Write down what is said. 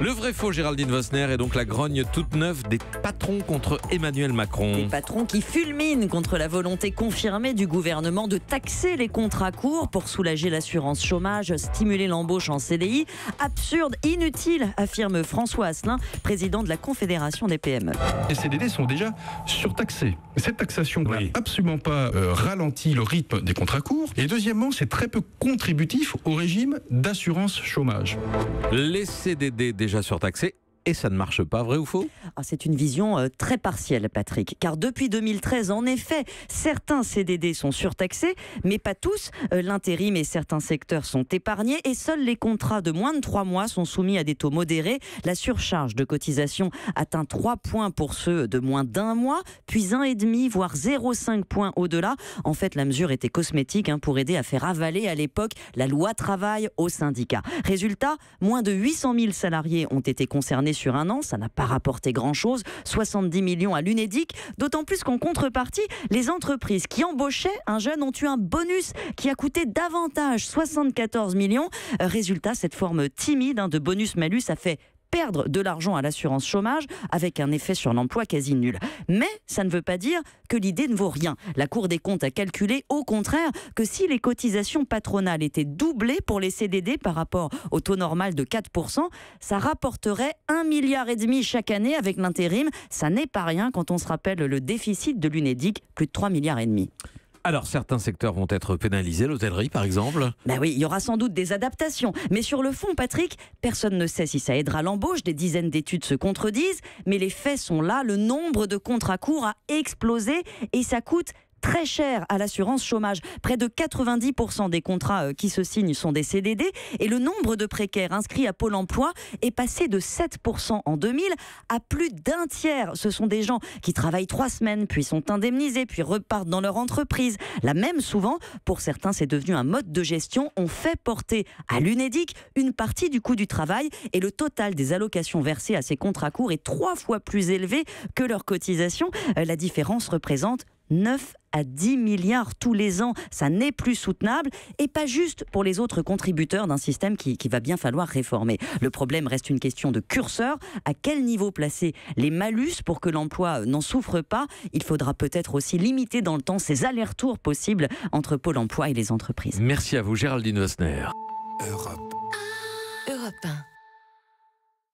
Le vrai faux, Géraldine Vosner, est donc la grogne toute neuve des patrons contre Emmanuel Macron. Des patrons qui fulminent contre la volonté confirmée du gouvernement de taxer les contrats courts pour soulager l'assurance chômage, stimuler l'embauche en CDI. Absurde, inutile, affirme François Asselin, président de la Confédération des PME. Les CDD sont déjà surtaxés. Cette taxation n'a absolument pas ralenti le rythme des contrats courts. Et deuxièmement, c'est très peu contributif au régime d'assurance chômage. Les CDD déjà surtaxés. Et ça ne marche pas, vrai ou faux ? C'est une vision très partielle, Patrick. Car depuis 2013, en effet, certains CDD sont surtaxés, mais pas tous. L'intérim et certains secteurs sont épargnés et seuls les contrats de moins de 3 mois sont soumis à des taux modérés. La surcharge de cotisation atteint 3 points pour ceux de moins d'1 mois, puis 1,5 voire 0,5 points au-delà. En fait, la mesure était cosmétique pour aider à faire avaler à l'époque la loi travail aux syndicats. Résultat, moins de 800 000 salariés ont été concernés sur un an, ça n'a pas rapporté grand-chose, 70 millions à l'Unédic, d'autant plus qu'en contrepartie, les entreprises qui embauchaient un jeune ont eu un bonus qui a coûté davantage, 74 millions. Résultat, cette forme timide de bonus-malus a fait perdre de l'argent à l'assurance chômage avec un effet sur l'emploi quasi nul. Mais ça ne veut pas dire que l'idée ne vaut rien. La Cour des comptes a calculé au contraire que si les cotisations patronales étaient doublées pour les CDD par rapport au taux normal de 4%, ça rapporterait 1,5 milliard chaque année avec l'intérim. Ça n'est pas rien quand on se rappelle le déficit de l'Unédic, plus de 3,5 milliards. Alors, certains secteurs vont être pénalisés, l'hôtellerie par exemple. Oui, il y aura sans doute des adaptations. Mais sur le fond, Patrick, personne ne sait si ça aidera l'embauche. Des dizaines d'études se contredisent. Mais les faits sont là. Le nombre de contrats courts a explosé et ça coûte très cher à l'assurance chômage. Près de 90% des contrats qui se signent sont des CDD et le nombre de précaires inscrits à Pôle emploi est passé de 7% en 2000 à plus d'un tiers. Ce sont des gens qui travaillent 3 semaines, puis sont indemnisés, puis repartent dans leur entreprise. Là même, souvent, pour certains, c'est devenu un mode de gestion. On fait porter à l'Unédic une partie du coût du travail et le total des allocations versées à ces contrats courts est 3 fois plus élevé que leur cotisation. La différence représente 9 à 10 milliards tous les ans. Ça n'est plus soutenable et pas juste pour les autres contributeurs d'un système qui va bien falloir réformer. Le problème reste une question de curseur. À quel niveau placer les malus pour que l'emploi n'en souffre pas ? Il faudra peut-être aussi limiter dans le temps ces allers-retours possibles entre Pôle emploi et les entreprises. Merci à vous, Géraldine Vosner. Europe 1.